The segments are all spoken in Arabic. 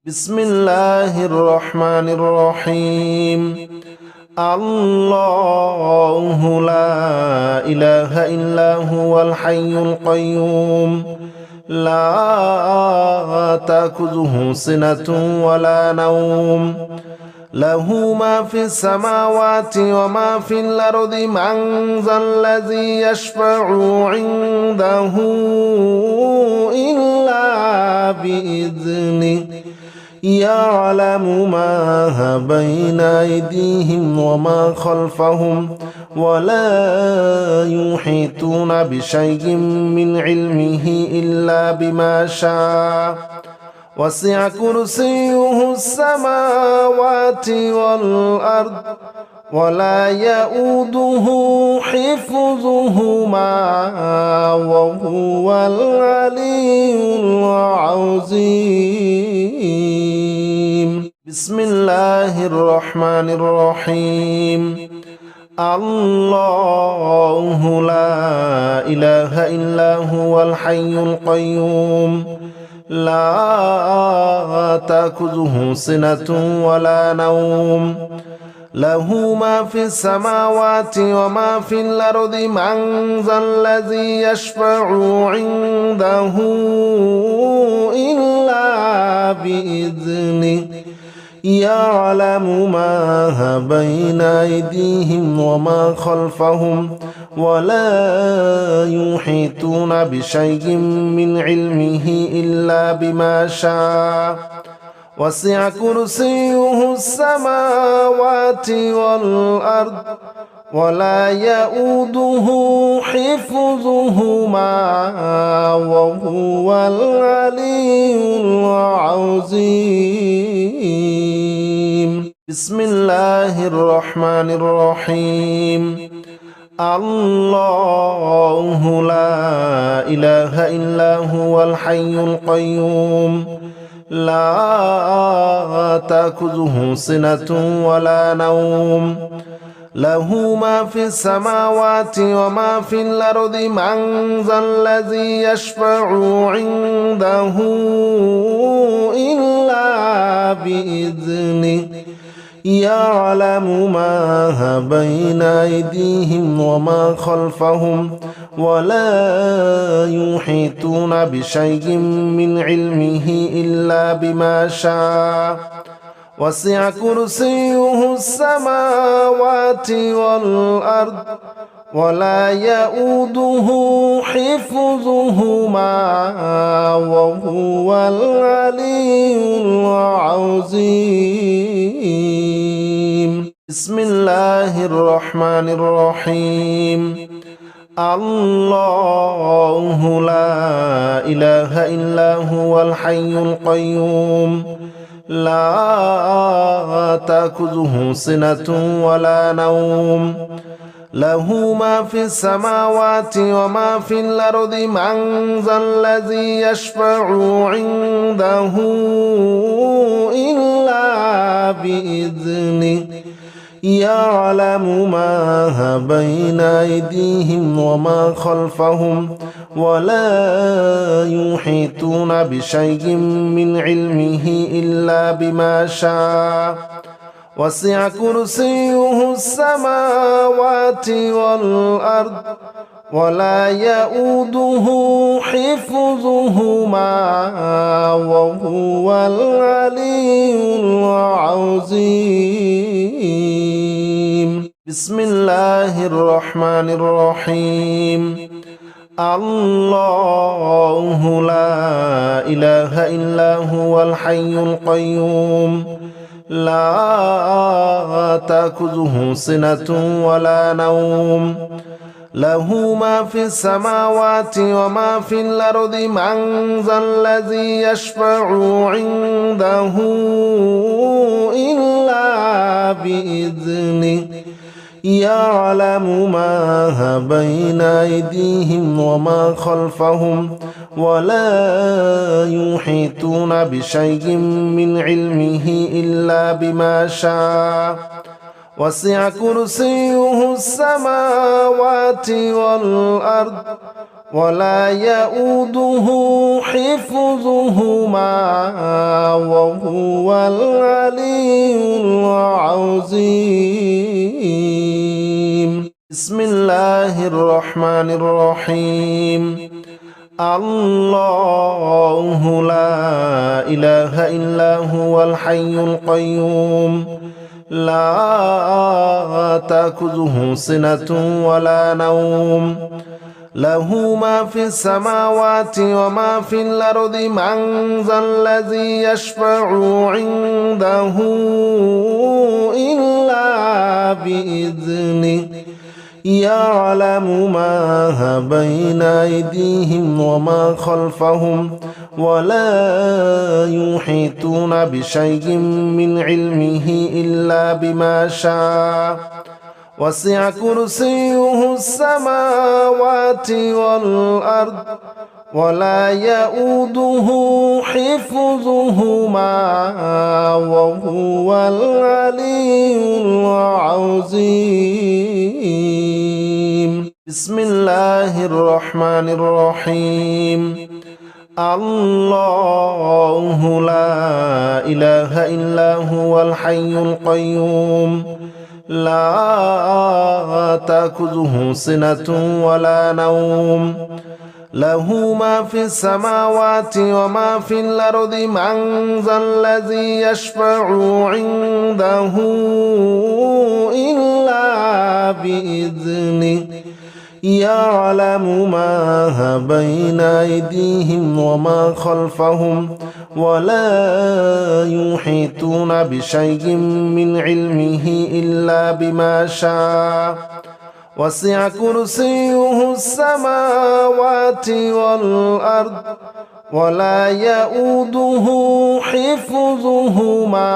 بسم الله الرحمن الرحيم. الله لا إله إلا هو الحي القيوم لا تأخذه سنة ولا نوم له ما في السماوات وما في الأرض من ذا الذي يشفع عنده إلا بإذنه يعلم ما بين أيديهم وما خلفهم ولا يحيطون بشيء من علمه إلا بما شاء وسع كرسيه السماوات والأرض ولا يؤوده حفظهما وهو العلي العظيم. بسم الله الرحمن الرحيم. الله لا إله إلا هو الحي القيوم لا تأخذه سنة ولا نوم له ما في السماوات وما في الأرض من ذا الذي يشفع عنده إلا بإذنه يعلم ما بين أيديهم وما خلفهم ولا يحيطون بشيء من علمه إلا بما شاء وسع كرسيه السماوات والأرض ولا يؤوده حفظهما وهو العلي العظيم. بسم الله الرحمن الرحيم. الله لا إله إلا هو الحي القيوم لا تأخذه سنة ولا نوم له ما في السماوات وما في الأرض من ذا الذي يشفع عنده إلا بإذنه يعلم ما بين أيديهم وما خلفهم ولا يحيطون بشيء من علمه إلا بما شاء وسع كرسيه السماوات والأرض ولا يؤوده حفظهما وهو العلي العظيم. بسم الله الرحمن الرحيم. الله لا إله إلا هو الحي القيوم لا تأخذه سنة ولا نوم له ما في السماوات وما في الأرض من ذا الذي يشفع عنده إلا بإذنه يعلم ما بين أيديهم وما خلفهم ولا يحيطون بشيء من علمه إلا بما شاء وسع كرسيه السماوات والأرض ولا يؤوده حفظهما وهو العلي العظيم. بسم الله الرحمن الرحيم. الله لا إله إلا هو الحي القيوم لا تأخذه سنة ولا نوم له ما في السماوات وما في الأرض من ذا الذي يشفع عنده إلا بإذنه يعلم ما بين أيديهم وما خلفهم ولا يحيطون بشيء من علمه إلا بما شاء وسع كرسيه السماوات والأرض ولا يؤوده حفظهما وهو العلي العظيم. بسم الله الرحمن الرحيم. الله لا إله إلا هو الحي القيوم لا تأخذه سنة ولا نوم له ما في السماوات وما في الأرض من ذا الذي يشفع عنده إلا بإذنه يعلم ما بين أيديهم وما خلفهم ولا يحيطون بشيء من علمه إلا بما شاء وسع كرسيه السماوات والأرض ولا يؤوده حفظهما وهو العلي العظيم. بسم الله الرحمن الرحيم. الله لا إله إلا هو الحي القيوم لا تأخذه سنة ولا نوم له ما في السماوات وما في الأرض من ذا الذي يشفع عنده إلا بإذنه يعلم ما بين أيديهم وما خلفهم ولا يحيطون بشيء من علمه إلا بما شاء وسع كرسيه السماوات والأرض ولا يؤوده حفظهما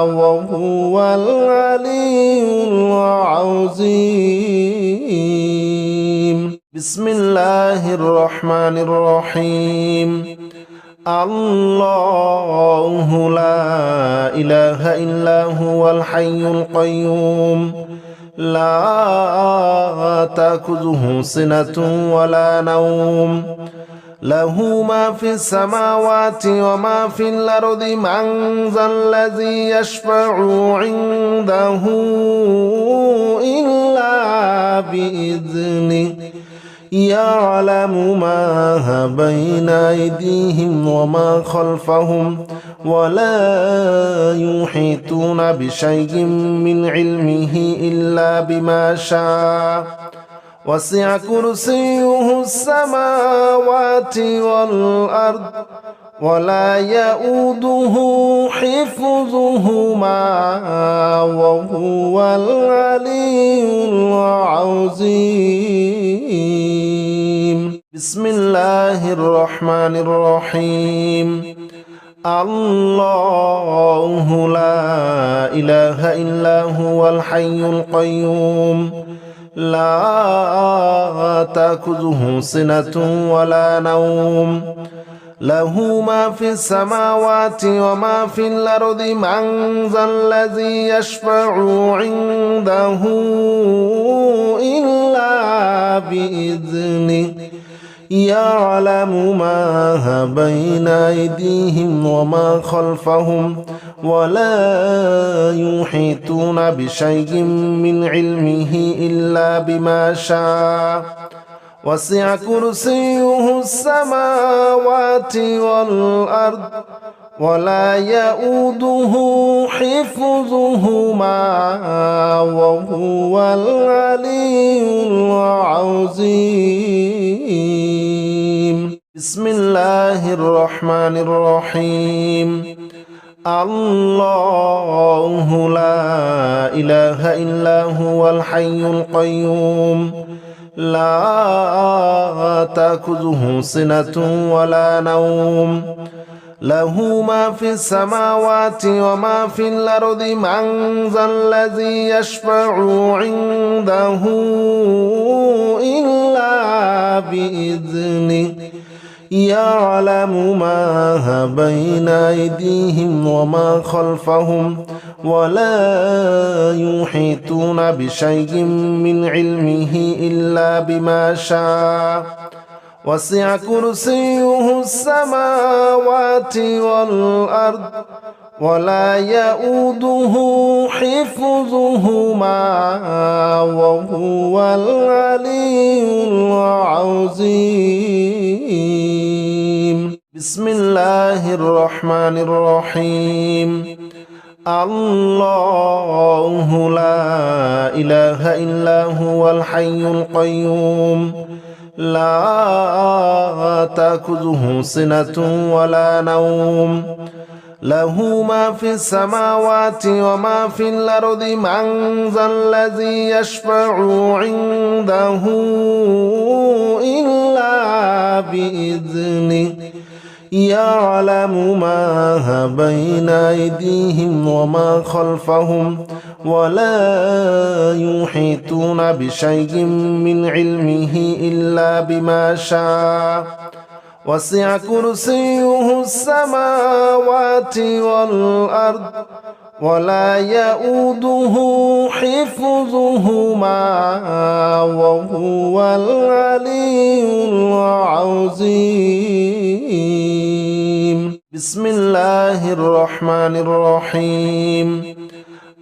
وهو العلي العظيم. بسم الله الرحمن الرحيم. الله لا إله إلا هو الحي القيوم لا تأخذه سنة ولا نوم له ما في السماوات وما في الأرض من ذا الذي يشفع عنده إلا بإذنه يعلم ما بين أيديهم وما خلفهم ولا يحيطون بشيء من علمه إلا بما شاء وسع كرسيه السماوات والأرض ولا يؤوده حفظهما وهو العلي العظيم. بسم الله الرحمن الرحيم. الله لا إله إلا هو الحي القيوم لا تأخذه سنة ولا نوم له ما في السماوات وما في الأرض من ذا الذي يشفع عنده. إلا بإذنه. يعلم ما بين أيديهم وما خلفهم ولا يحيطون بشيء من علمه إلا بما شاء وسع كرسيه السماوات والأرض ولا يؤوده حفظهما وهو العلي العظيم. بسم الله الرحمن الرحيم. الله لا إله إلا هو الحي القيوم لا تأخذه سنة ولا نوم له ما في السماوات وما في الأرض من ذا الذي يشفع عنده إلا بإذنه يعلم ما بين أيديهم وما خلفهم ولا يحيطون بشيء من علمه إلا بما شاء وسع كرسيه السماوات والأرض ولا يؤوده حفظهما وهو العلي العظيم. بسم الله الرحمن الرحيم. الله لا إله إلا هو الحي القيوم لا تأخذه سنة ولا نوم له ما في السماوات وما في الأرض من ذا الذي يشفع عنده إلا بإذنه يعلم ما بين أيديهم وما خلفهم ولا يحيطون بشيء من علمه إلا بما شاء وسع كرسيه السماوات والأرض ولا يؤوده حفظهما وهو العلي العظيم. بسم الله الرحمن الرحيم. الله لا إله إلا هو الحي القيوم لا تأخذه سنة ولا نوم له ما في السماوات وما في الأرض من ذا الذي يشفع عنده إلا بإذنه يعلم ما بين أيديهم وما خلفهم ولا يحيطون بشيء من علمه إلا بما شاء وسع كرسيه السماوات والأرض ولا يؤوده حفظهما وهو العلي العظيم. بسم الله الرحمن الرحيم.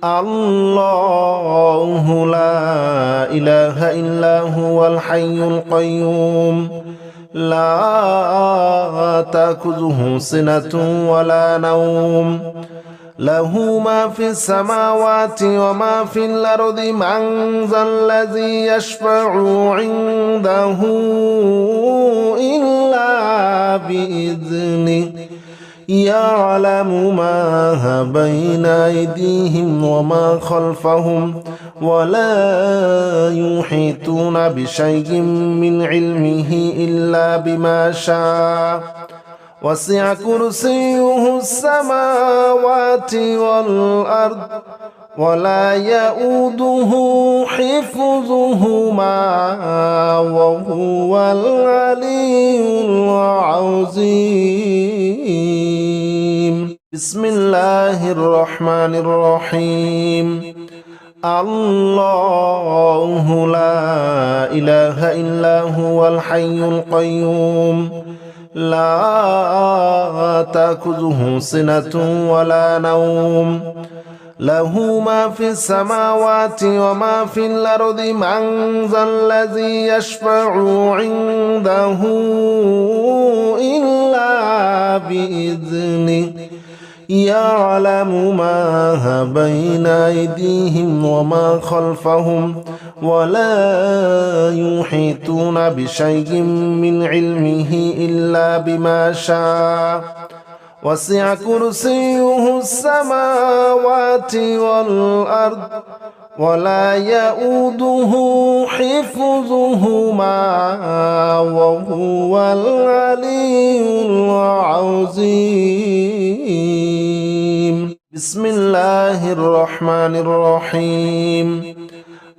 الله لا إله إلا هو الحي القيوم لا تأخذه سنة ولا نوم له ما في السماوات وما في الأرض من ذا الذي يشفع عنده إلا بإذنه يعلم ما بين أيديهم وما خلفهم ولا يحيطون بشيء من علمه إلا بما شاء وسع كرسيه السماوات والأرض ولا يؤوده حفظهما وهو العلي العظيم. بسم الله الرحمن الرحيم. الله لا إله إلا هو الحي القيوم لا تأخذه سنة ولا نوم له ما في السماوات وما في الأرض من ذا الذي يشفع عنده إلا بإذنه يعلم ما بين أيديهم وما خلفهم ولا يحيطون بشيء من علمه إلا بما شاء وسع كرسيه السماوات والأرض ولا يؤوده حفظهما وهو العلي العظيم. بسم الله الرحمن الرحيم.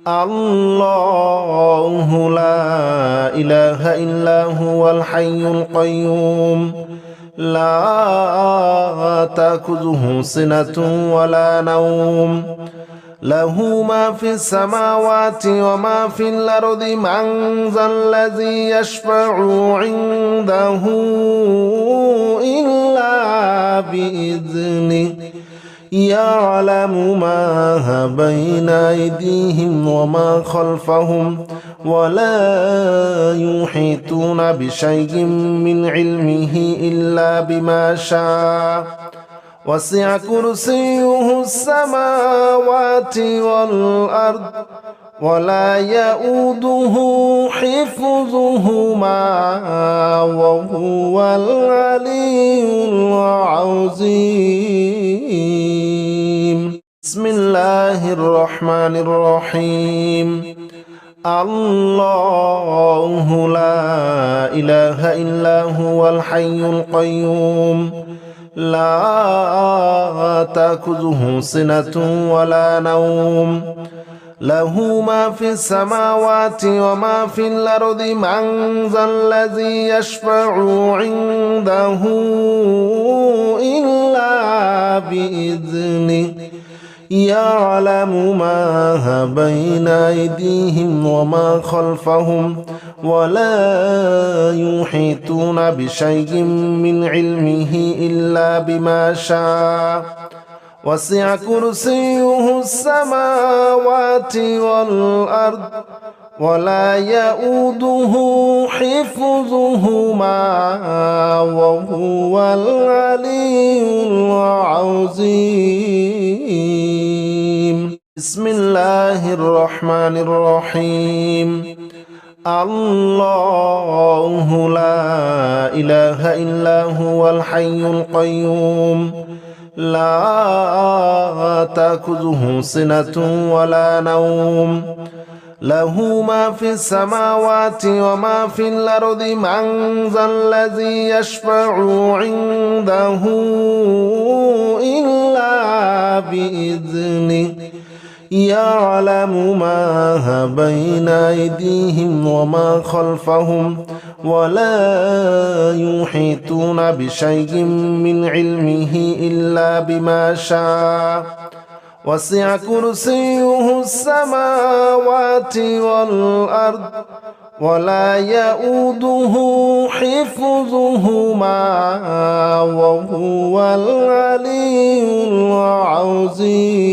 الله لا إله إلا هو الحي القيوم لا تأخذه سنة ولا نوم له ما في السماوات وما في الأرض من ذا الذي يشفع عنده إلا بإذنه يعلم ما بين أيديهم وما خلفهم ولا يحيطون بشيء من علمه إلا بما شاء وسع كرسيه السماوات والأرض ولا يؤوده حفظهما وهو العلي العظيم. بسم الله الرحمن الرحيم. الله لا إله إلا هو الحي القيوم لا تأخذه سنة ولا نوم له ما في السماوات وما في الأرض من ذا الذي يشفع عنده إلا بإذنه يعلم ما بين أيديهم وما خلفهم ولا يحيطون بشيء من علمه إلا بما شاء وسع كرسيه السماوات والأرض ولا يؤوده حفظهما وهو العلي العظيم. بسم الله الرحمن الرحيم. الله لا إله إلا هو الحي القيوم لا تأخذه سنة ولا نوم له ما في السماوات وما في الأرض من ذا الذي يشفع عنده إلا بإذنه يعلم ما بين أيديهم وما خلفهم ولا يحيطون بشيء من علمه إلا بما شاء وسع كرسيه السماوات والأرض ولا يؤوده حفظهما وهو العلي العظيم.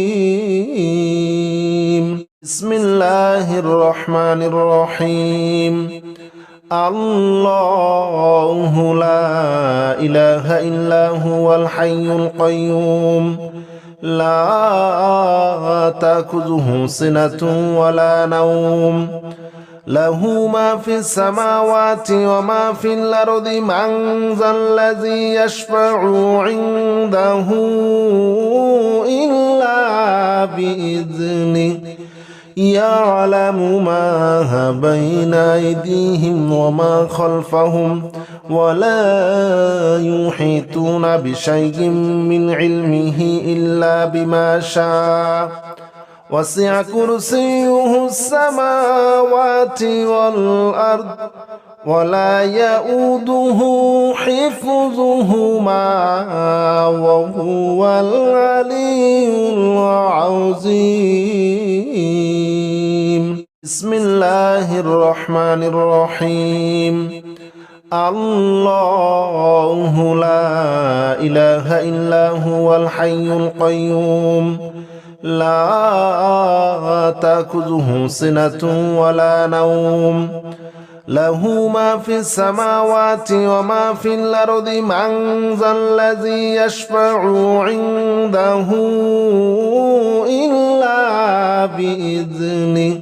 بسم الله الرحمن الرحيم. الله لا إله إلا هو الحي القيوم لا تأخذه سنة ولا نوم له ما في السماوات وما في الأرض من ذا الذي يشفع عنده إلا بإذنه يعلم ما بين أيديهم وما خلفهم ولا يحيطون بشيء من علمه إلا بما شاء وسع كرسيه السماوات والأرض ولا يؤوده حفظهما وهو العلي العظيم. بسم الله الرحمن الرحيم. الله لا إله إلا هو الحي القيوم لا تأخذه سنة ولا نوم له ما في السماوات وما في الأرض من ذا الذي يشفع عنده إلا بإذنه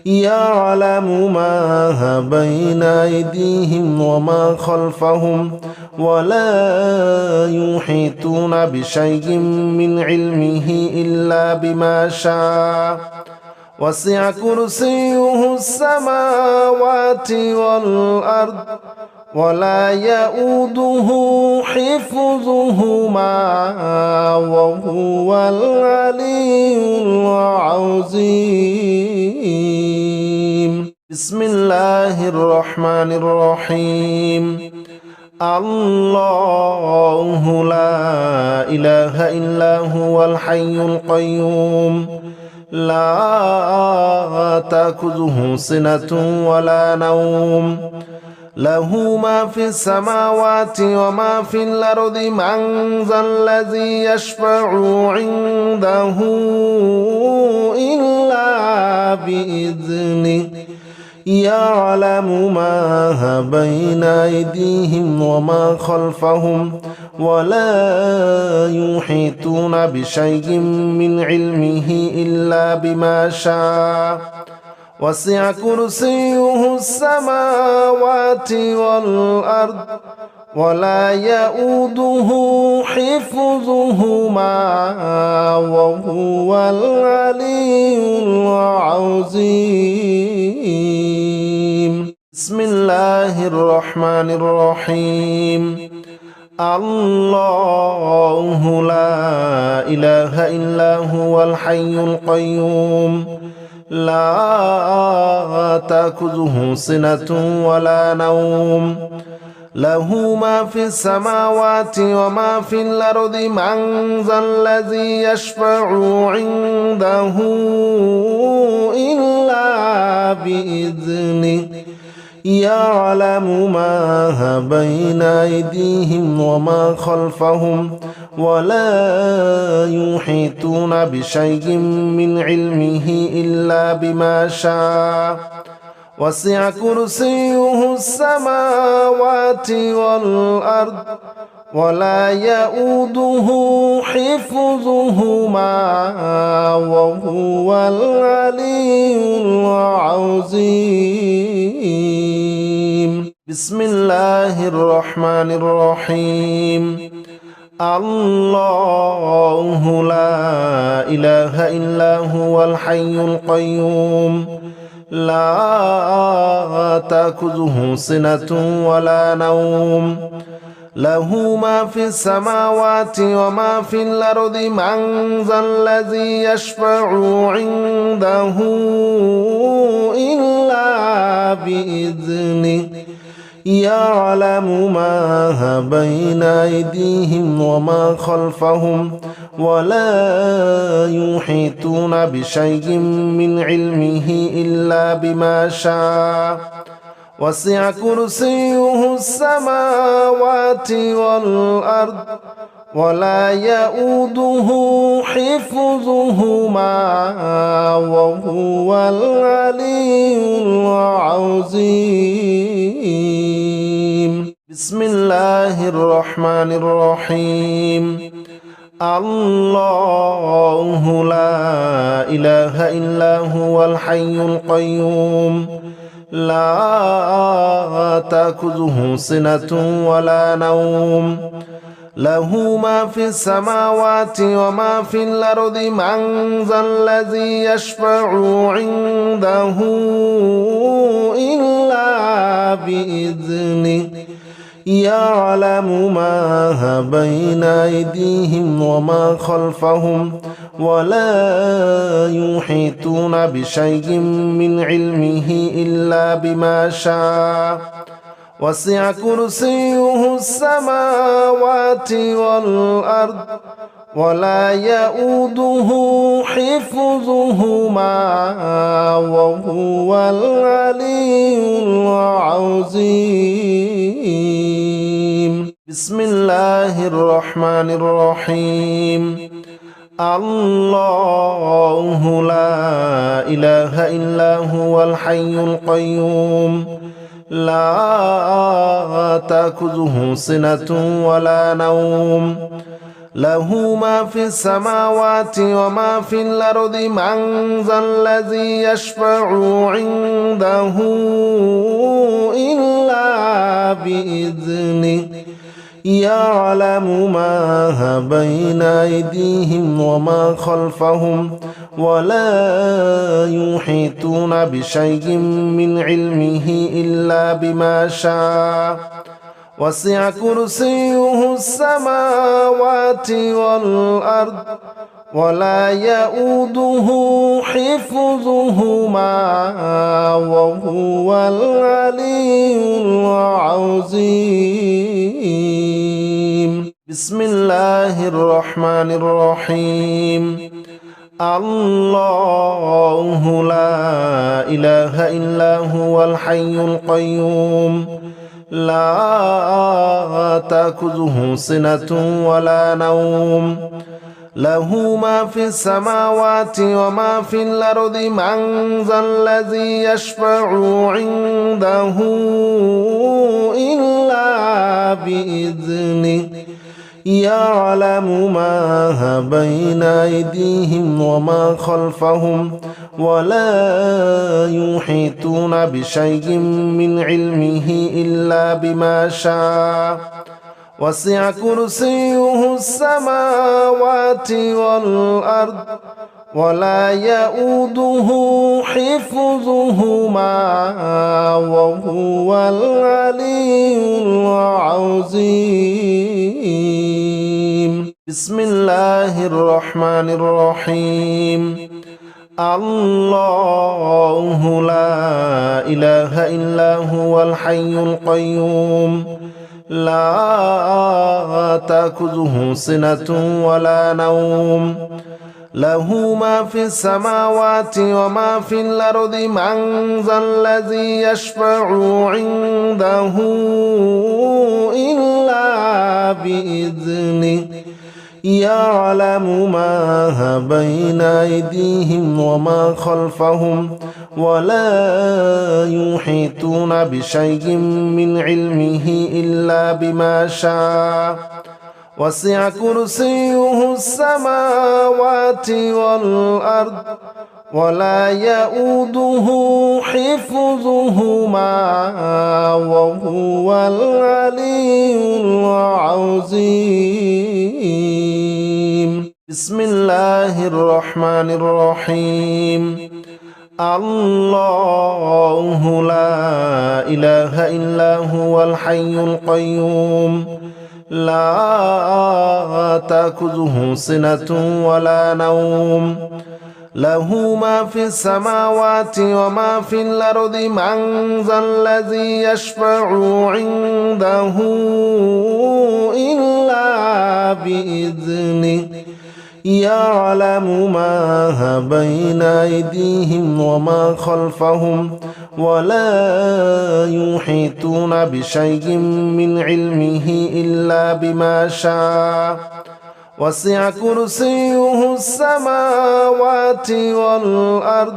يعلم ما بين أيديهم وما خلفهم ولا يحيطون بشيء من علمه إلا بما شاء وسع كرسيه السماوات والأرض ولا يؤوده حفظهما وهو العلي العظيم. بسم الله الرحمن الرحيم. الله لا إله إلا هو الحي القيوم لا تأخذه سنة ولا نوم له ما في السماوات وما في الأرض من ذا الذي يشفع عنده إلا بإذنه يعلم ما بين أيديهم وما خلفهم ولا يحيطون بشيء من علمه إلا بما شاء وسع كرسيه السماوات والأرض ولا يؤوده حفظهما وهو العلي العظيم. بسم الله الرحمن الرحيم. الله لا إله إلا هو الحي القيوم لا تأخذه سنة ولا نوم له ما في السماوات وما في الأرض من ذا الذي يشفع عنده إلا بإذنه يعلم ما بين أيديهم وما خلفهم ولا يحيطون بشيء من علمه إلا بما شاء وسع كرسيه السماوات والأرض ولا يؤوده حفظهما وهو العلي العظيم. بسم الله الرحمن الرحيم. الله لا إله إلا هو الحي القيوم لا تأخذه سنة ولا نوم له ما في السماوات وما في الأرض من ذا الذي يشفع عنده إلا بإذنه يعلم ما بين أيديهم وما خلفهم ولا يحيطون بشيء من علمه إلا بما شاء وسع كرسيه السماوات والأرض ولا يؤوده حفظهما وهو العلي العظيم. بسم الله الرحمن الرحيم. الله لا إله إلا هو الحي القيوم لا تأخذه سنة ولا نوم له ما في السماوات وما في الأرض من ذا الذي يشفع عنده إلا بإذنه يعلم ما بين أيديهم وما خلفهم ولا يحيطون بشيء من علمه إلا بما شاء وسع كرسيه السماوات والأرض ولا يؤوده حفظهما وهو العلي العظيم. بسم الله الرحمن الرحيم. الله لا إله إلا هو الحي القيوم لا تأخذه سنة ولا نوم له ما في السماوات وما في الأرض من ذا الذي يشفع عنده إلا بإذنه يعلم ما بين أيديهم وما خلفهم ولا يحيطون بشيء من علمه إلا بما شاء وسع كرسيه السماوات والأرض ولا يؤوده حفظهما وهو العلي العظيم. بسم الله الرحمن الرحيم. الله لا إله إلا هو الحي القيوم لا تأخذه سنة ولا نوم له ما في السماوات وما في الأرض من ذا الذي يشفع عنده إلا بإذنه يعلم ما بين أيديهم وما خلفهم ولا يحيطون بشيء من علمه إلا بما شاء وسع كرسيه السماوات والأرض ولا يؤوده حفظهما وهو العلي العظيم. بسم الله الرحمن الرحيم. الله لا إله إلا هو الحي القيوم لا تأخذه سنة ولا نوم له ما في السماوات وما في الأرض من ذا الذي يشفع عنده إلا بإذنه يعلم ما بين أيديهم وما خلفهم ولا يحيطون بشيء من علمه إلا بما شاء وسع كرسيه السماوات والأرض ولا يؤوده حفظهما وهو العلي العظيم بسم الله الرحمن الرحيم الله لا إله إلا هو الحي القيوم لا تأخذه سنة ولا نوم له ما في السماوات وما في الأرض من ذا الذي يشفع عنده إلا بإذنه يعلم ما بين أيديهم وما خلفهم ولا يحيطون بشيء من علمه إلا بما شاء وسع كرسيه السماوات والأرض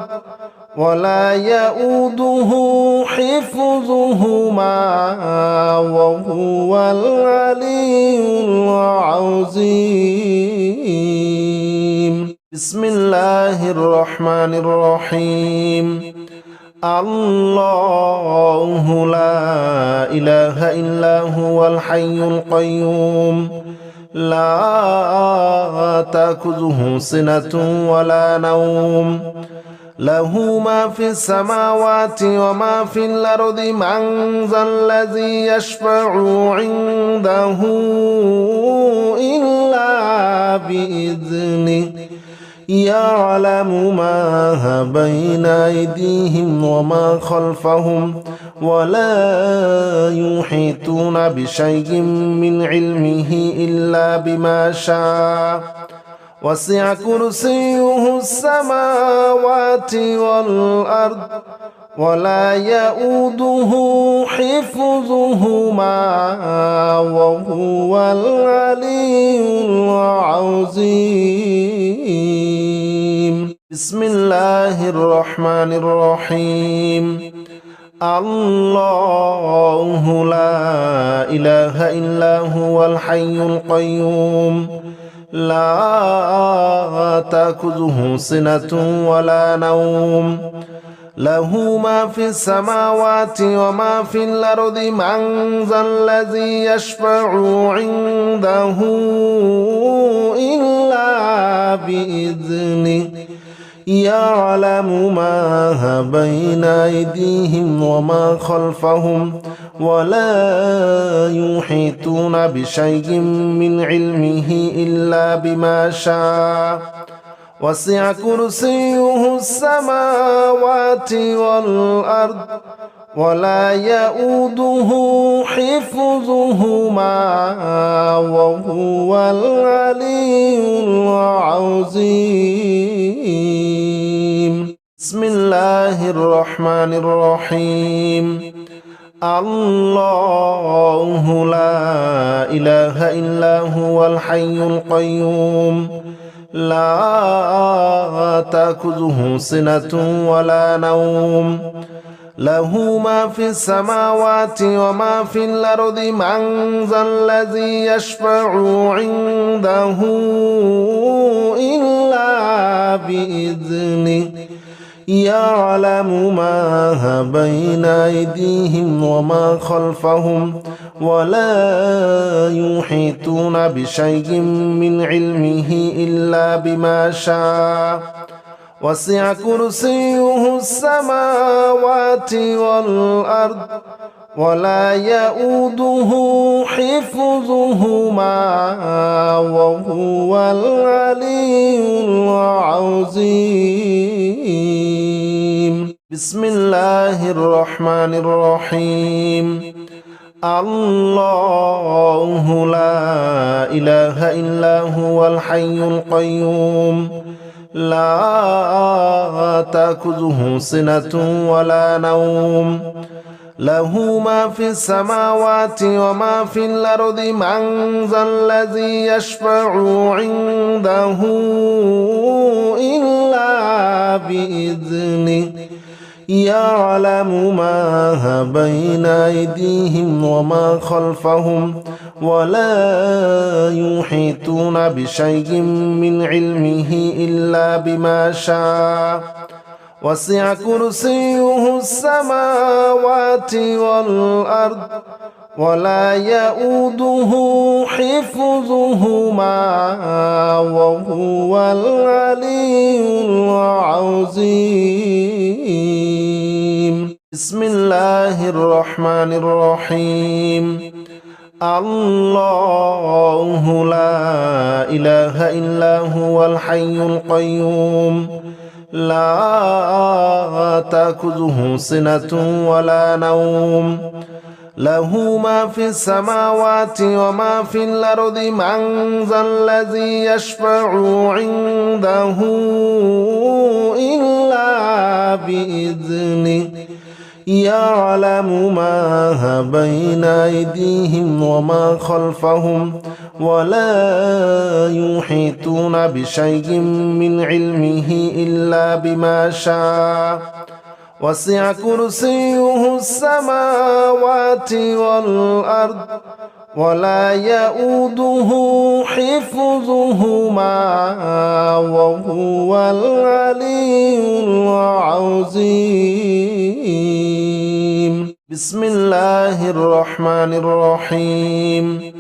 ولا يؤوده حفظهما وهو العلي العظيم بسم الله الرحمن الرحيم الله لا إله إلا هو الحي القيوم لا تأخذه سنة ولا نوم له ما في السماوات وما في الأرض من ذا الذي يشفع عنده إلا بإذنه يعلم ما بين أيديهم وما خلفهم ولا يحيطون بشيء من علمه إلا بما شاء وسع كرسيه السماوات والأرض ولا يؤوده حفظهما وهو العلي العظيم بسم الله الرحمن الرحيم الله لا إله إلا هو الحي القيوم لا تأخذه سنة ولا نوم له ما في السماوات وما في الأرض من ذا الذي يشفع عنده إلا بإذنه يعلم ما بين أيديهم وما خلفهم ولا يحيطون بشيء من علمه إلا بما شاء وسع كرسيه السماوات والأرض ولا يؤوده حفظهما وهو العلي العظيم بسم الله الرحمن الرحيم الله لا إله إلا هو الحي القيوم لا تأخذه سنة ولا نوم له ما في السماوات وما في الأرض من ذا الذي يشفع عنده إلا بإذنه يعلم ما بين أيديهم وما خلفهم ولا يحيطون بشيء من علمه إلا بما شاء وسع كرسيه السماوات والأرض ولا يؤوده حفظهما وهو العلي العظيم بسم الله الرحمن الرحيم الله لا إله إلا هو الحي القيوم لا تأخذه سنة ولا نوم له ما في السماوات وما في الأرض من ذا الذي يشفع عنده إلا بإذنه يعلم ما بين أيديهم وما خلفهم ولا يحيطون بشيء من علمه إلا بما شاء وسع كرسيه السماوات والأرض ولا يؤوده حفظهما وهو العلي العظيم بسم الله الرحمن الرحيم الله لا إله إلا هو الحي القيوم لا تأخذه سنة ولا نوم له ما في السماوات وما في الأرض من ذا الذي يشفع عنده إلا بإذنه يعلم ما بين أيديهم وما خلفهم ولا يحيطون بشيء من علمه إلا بما شاء وسع كرسيه السماوات والأرض ولا يؤوده حفظهما وهو العلي العظيم بسم الله الرحمن الرحيم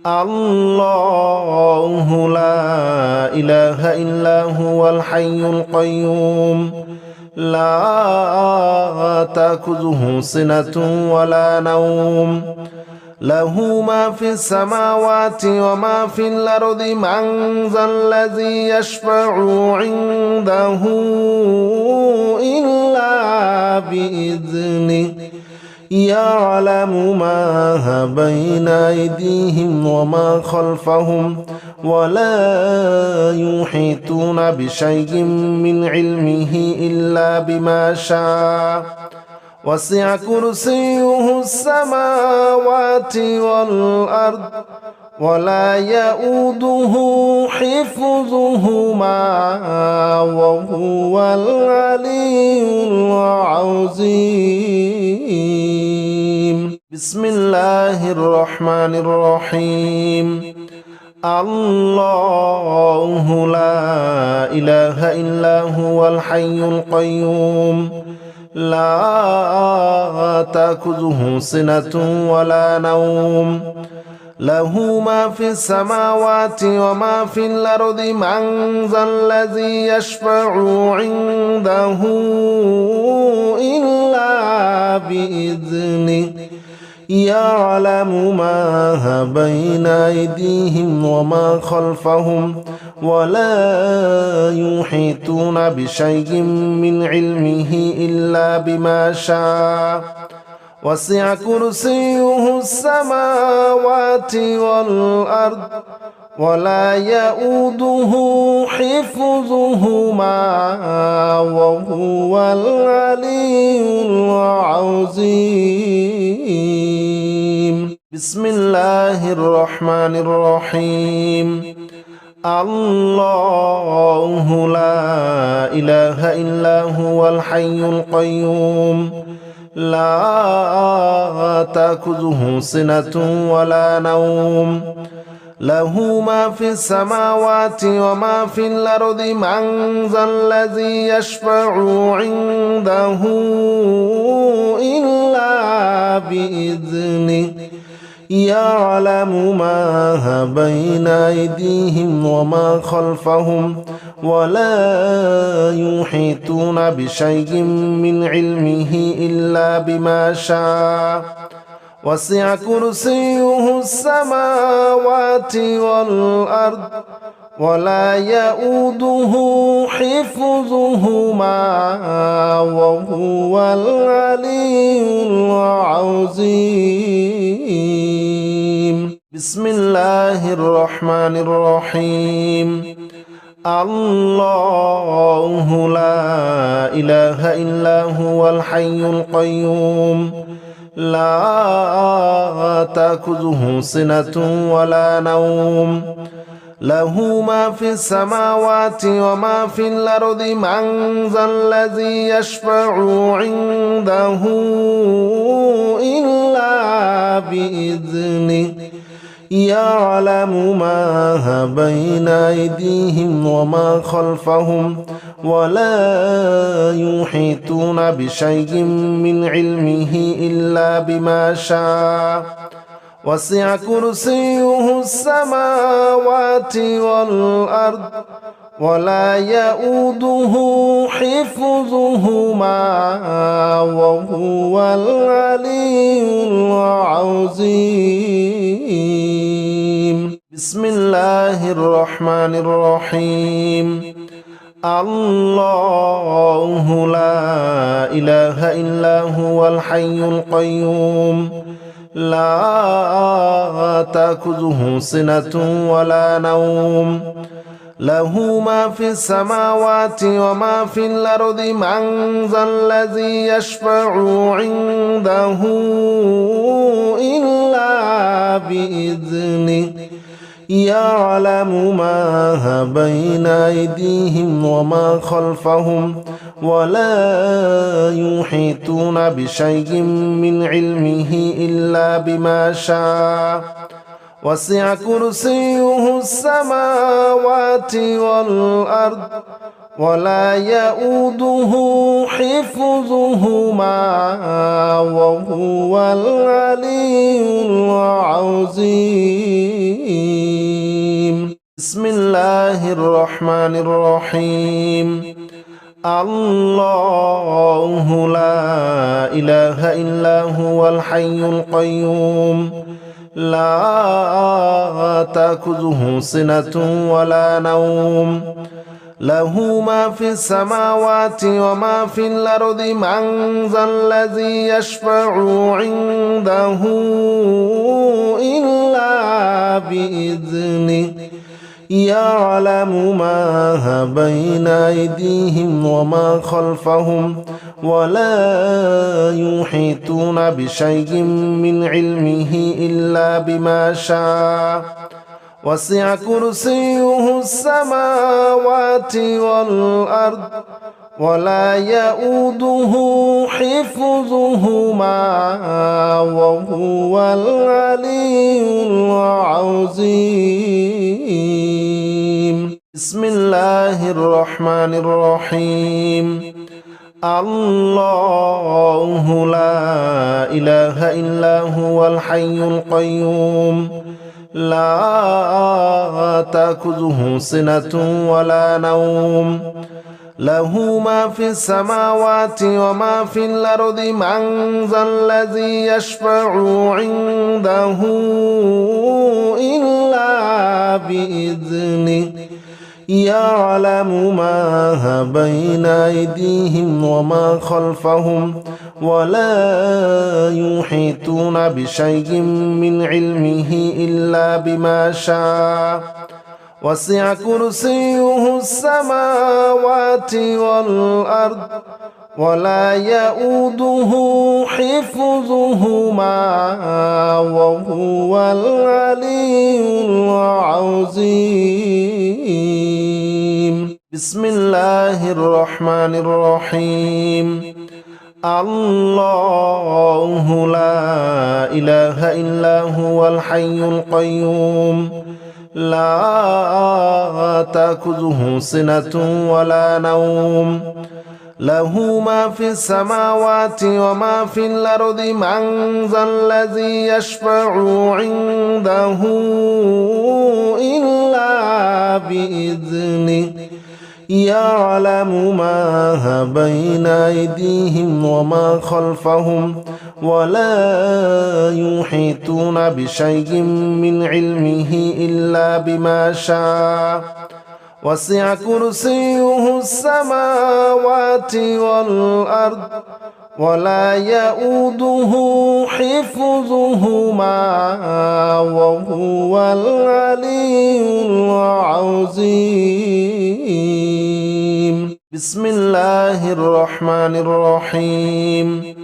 الله لا إله إلا هو الحي القيوم لا تأخذه سنة ولا نوم له ما في السماوات وما في الأرض من ذا الذي يشفع عنده إلا بإذنه يعلم ما بين أيديهم وما خلفهم ولا يحيطون بشيء من علمه إلا بما شاء وسع كرسيه السماوات والأرض ولا يؤوده حفظهما وهو العلي العظيم بسم الله الرحمن الرحيم الله لا إله إلا هو الحي القيوم لا تأخذه سنة ولا نوم له ما في السماوات وما في الأرض من ذا الذي يشفع عنده إلا بإذنه يعلم ما بين أيديهم وما خلفهم ولا يحيطون بشيء من علمه إلا بما شاء وسع كرسيه السماوات والأرض ولا يؤوده حفظهما وهو العلي العظيم بسم الله الرحمن الرحيم الله لا إله إلا هو الحي القيوم لا تأخذه سنة ولا نوم له ما في السماوات وما في الأرض من ذا الذي يشفع عنده إلا بإذنه يعلم ما بين أيديهم وما خلفهم ولا يحيطون بشيء من علمه إلا بما شاء وسع كرسيه السماوات والأرض ولا يؤوده حفظهما وهو العلي العظيم. بسم الله الرحمن الرحيم. الله لا إله إلا هو الحي القيوم لا تأخذه سنة ولا نوم له ما في السماوات وما في الأرض من ذا الذي يشفع عنده إلا بإذنه يعلم ما بين أيديهم وما خلفهم ولا يحيطون بشيء من علمه إلا بما شاء وسع كرسيه السماوات والأرض ولا يؤوده حفظهما وهو العلي العظيم. بسم الله الرحمن الرحيم. الله لا إله إلا هو الحي القيوم لا تأخذه سنة ولا نوم له ما في السماوات وما في الأرض من ذا الذي يشفع عنده إلا بإذنه يعلم ما بين أيديهم وما خلفهم ولا يحيطون بشيء من علمه إلا بما شاء وسع كرسيه السماوات والأرض ولا يؤوده حفظهما وهو العلي العظيم. بسم الله الرحمن الرحيم. الله لا إله إلا هو الحي القيوم لا تأخذه سنة ولا نوم له ما في السماوات وما في الأرض من ذا الذي يشفع عنده إلا بإذنه يعلم ما بين أيديهم وما خلفهم ولا يحيطون بشيء من علمه إلا بما شاء وسع كرسيه السماوات والأرض ولا يؤوده حفظهما وهو العلي العظيم. بسم الله الرحمن الرحيم. الله لا إله إلا هو الحي القيوم لا تأخذه سنة ولا نوم له ما في السماوات وما في الأرض من ذا الذي يشفع عنده إلا بإذنه يعلم ما بين أيديهم وما خلفهم ولا يحيطون بشيء من علمه إلا بما شاء وسع كرسيه السماوات والأرض ولا يؤوده حفظهما وهو العلي العظيم. بسم الله الرحمن الرحيم. الله لا إله إلا هو الحي القيوم لا تأخذه سنة ولا نوم له ما في السماوات وما في الأرض من ذا الذي يشفع عنده إلا بإذنه يعلم ما بين أيديهم وما خلفهم ولا يحيطون بشيء من علمه إلا بما شاء وسع كرسيه السماوات والأرض ولا يؤوده حفظهما وهو العلي العظيم. بسم الله الرحمن الرحيم.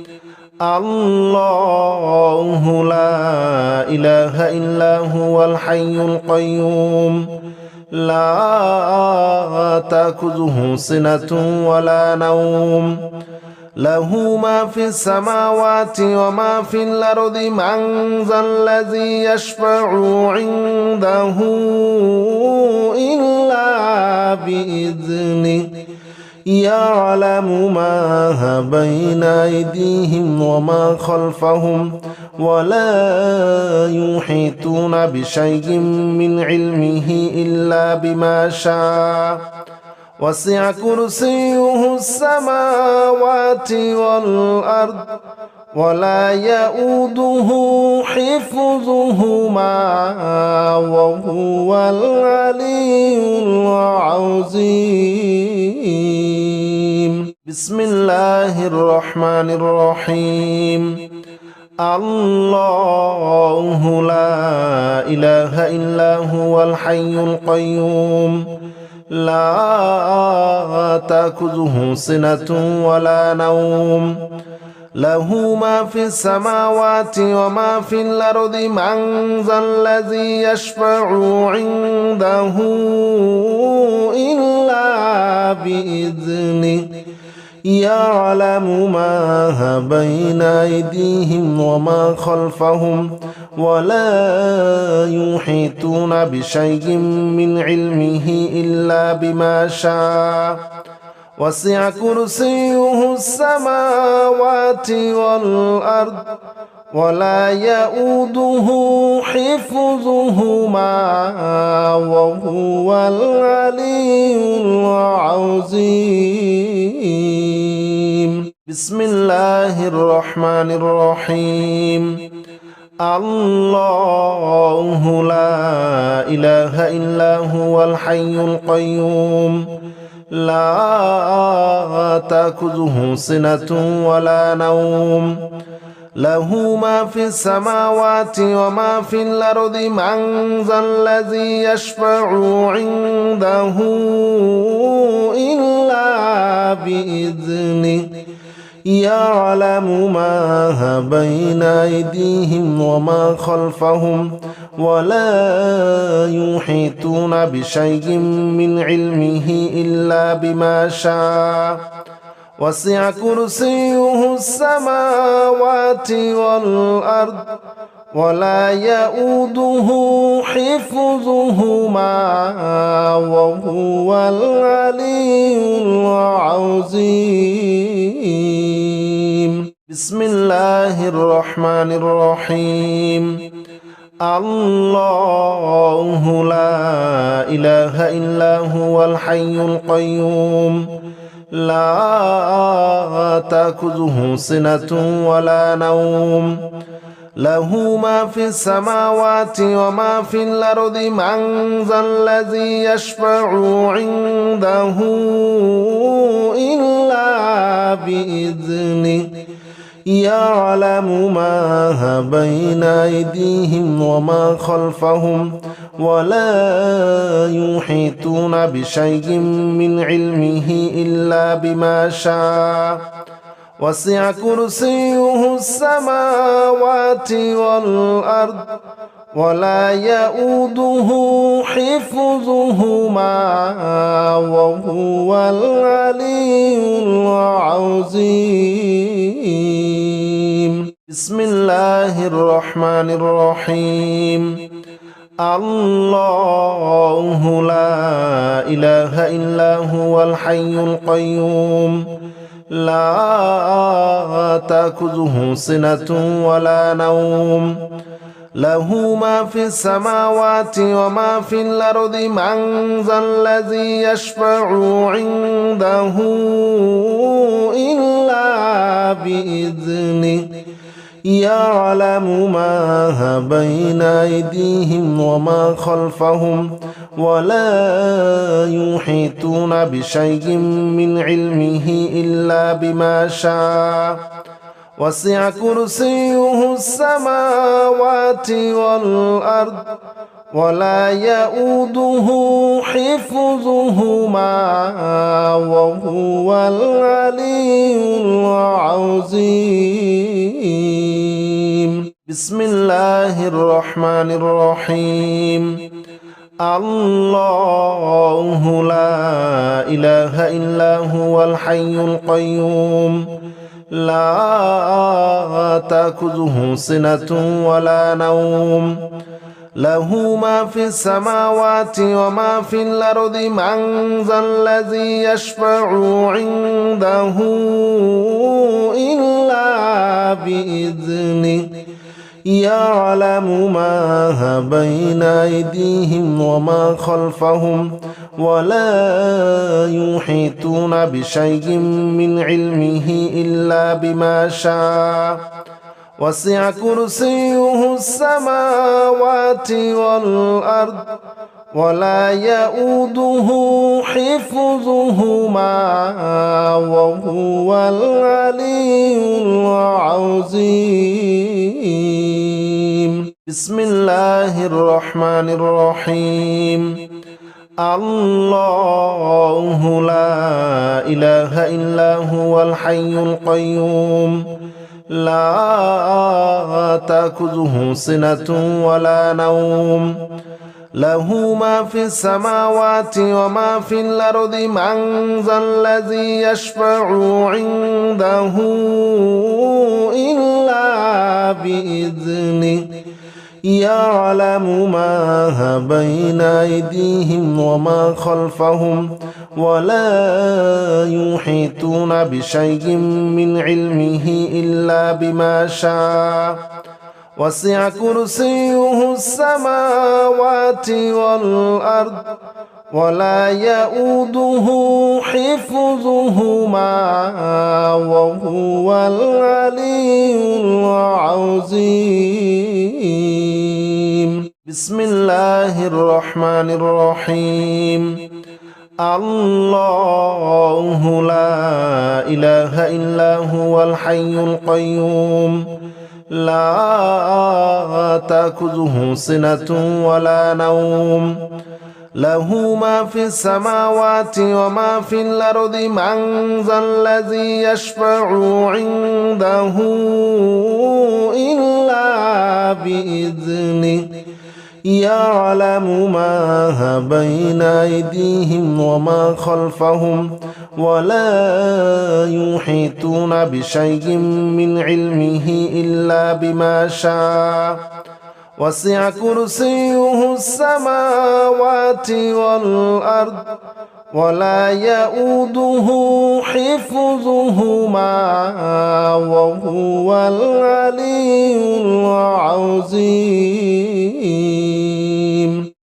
الله لا إله إلا هو الحي القيوم لا تأخذه سنة ولا نوم له ما في السماوات وما في الأرض من ذا الذي يشفع عنده إلا بإذنه يعلم ما بين أيديهم وما خلفهم ولا يحيطون بشيء من علمه إلا بما شاء وسع كرسيه السماوات والأرض ولا يؤوده حفظهما وهو العلي العظيم. بسم الله الرحمن الرحيم. الله لا إله إلا هو الحي القيوم لا تأخذه سنة ولا نوم له ما في السماوات وما في الأرض من ذا الذي يشفع عنده إلا بإذنه يعلم ما بين أيديهم وما خلفهم ولا يحيطون بشيء من علمه إلا بما شاء وسع كرسيه السماوات والأرض ولا يؤوده حفظهما وهو العلي العظيم. بسم الله الرحمن الرحيم. الله لا إله إلا هو الحي القيوم لا تأخذه سنة ولا نوم له ما في السماوات وما في الأرض من ذا الذي يشفع عنده إلا بإذنه يعلم ما بين أيديهم وما خلفهم ولا يحيطون بشيء من علمه إلا بما شاء وسع كرسيه السماوات والأرض ولا يؤوده حفظهما وهو العلي العظيم. بسم الله الرحمن الرحيم. الله لا إله إلا هو الحي القيوم لا تأخذه سنة ولا نوم له ما في السماوات وما في الأرض من ذا الذي يشفع عنده إلا بإذنه يعلم ما بين أيديهم وما خلفهم ولا يحيطون بشيء من علمه إلا بما شاء وسع كرسيه السماوات والأرض ولا يؤوده حفظهما وهو العلي العظيم. بسم الله الرحمن الرحيم. الله لا إله إلا هو الحي القيوم لا تأخذه سنة ولا نوم له ما في السماوات وما في الأرض من ذا الذي يشفع عنده إلا بإذنه يعلم ما بين أيديهم وما خلفهم ولا يحيطون بشيء من علمه إلا بما شاء وسع كرسيه السماوات والأرض ولا يؤوده حفظهما وهو العلي العظيم. بسم الله الرحمن الرحيم. الله لا إله إلا هو الحي القيوم لا تأخذه سنة ولا نوم له ما في السماوات وما في الأرض من ذا الذي يشفع عنده إلا بإذنه يعلم ما بين أيديهم وما خلفهم ولا يحيطون بشيء من علمه إلا بما شاء وسع كرسيه السماوات والأرض ولا يؤوده حفظهما وهو العلي العظيم. بسم الله الرحمن الرحيم. الله لا إله إلا هو الحي القيوم لا تأخذه سنة ولا نوم له ما في السماوات وما في الأرض من ذا الذي يشفع عنده إلا بإذنه يعلم ما بين أيديهم وما خلفهم ولا يحيطون بشيء من علمه إلا بما شاء وسع كرسيه السماوات والأرض ولا يؤوده حفظهما وهو العلي العظيم. بسم الله الرحمن الرحيم. الله لا إله إلا هو الحي القيوم لا تأخذه سنة ولا نوم له ما في السماوات وما في الأرض من ذا الذي يشفع عنده إلا بإذنه يعلم ما بين أيديهم وما خلفهم ولا يحيطون بشيء من علمه إلا بما شاء وسع كرسيه السماوات والأرض ولا يؤوده حفظهما وهو العلي العظيم.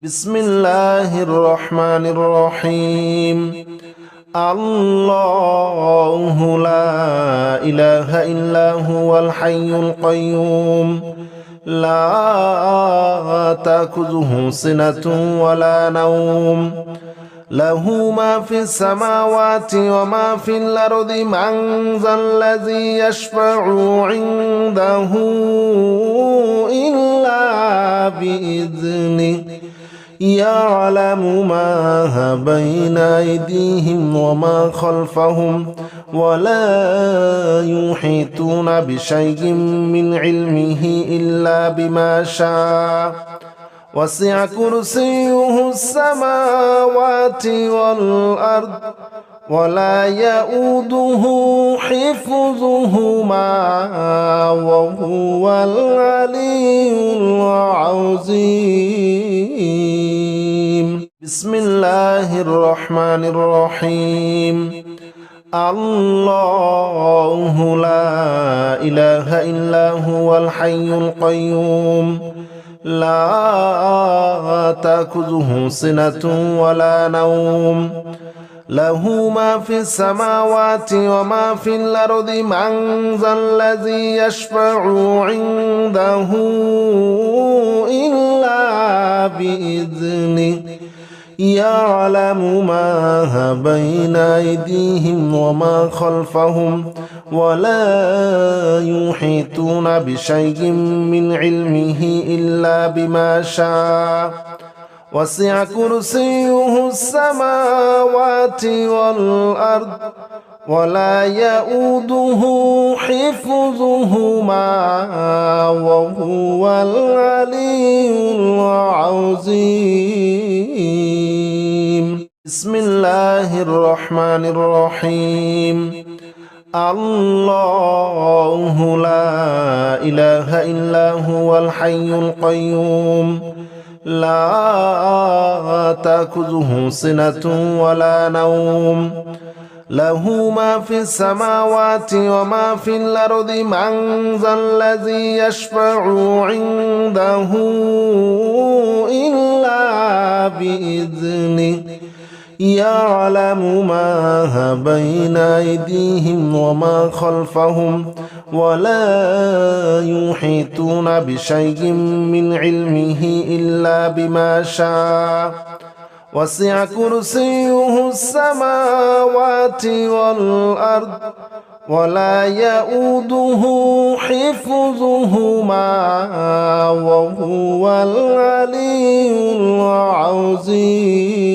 بسم الله الرحمن الرحيم. الله لا إله إلا هو الحي القيوم لا تأخذه سنة ولا نوم له ما في السماوات وما في الأرض من ذا الذي يشفع عنده إلا بإذنه يعلم ما بين أيديهم وما خلفهم ولا يحيطون بشيء من علمه إلا بما شاء وسع كرسيه السماوات والأرض ولا يؤوده حفظهما وهو العلي العظيم. بسم الله الرحمن الرحيم. الله لا إله إلا هو الحي القيوم لا تأخذه سنة ولا نوم له ما في السماوات وما في الأرض من ذا الذي يشفع عنده إلا بإذنه يعلم ما بين أيديهم وما خلفهم ولا يحيطون بشيء من علمه إلا بما شاء وسع كرسيه السماوات والأرض ولا يؤوده حفظهما وهو العلي العظيم. بسم الله الرحمن الرحيم. الله لا إله إلا هو الحي القيوم لا تأخذه سنة ولا نوم له ما في السماوات وما في الأرض من ذا الذي يشفع عنده إلا بإذنه يعلم ما بين أيديهم وما خلفهم ولا يحيطون بشيء من علمه إلا بما شاء وسع كرسيه السماوات والأرض ولا يؤوده حفظهما وهو العلي العظيم.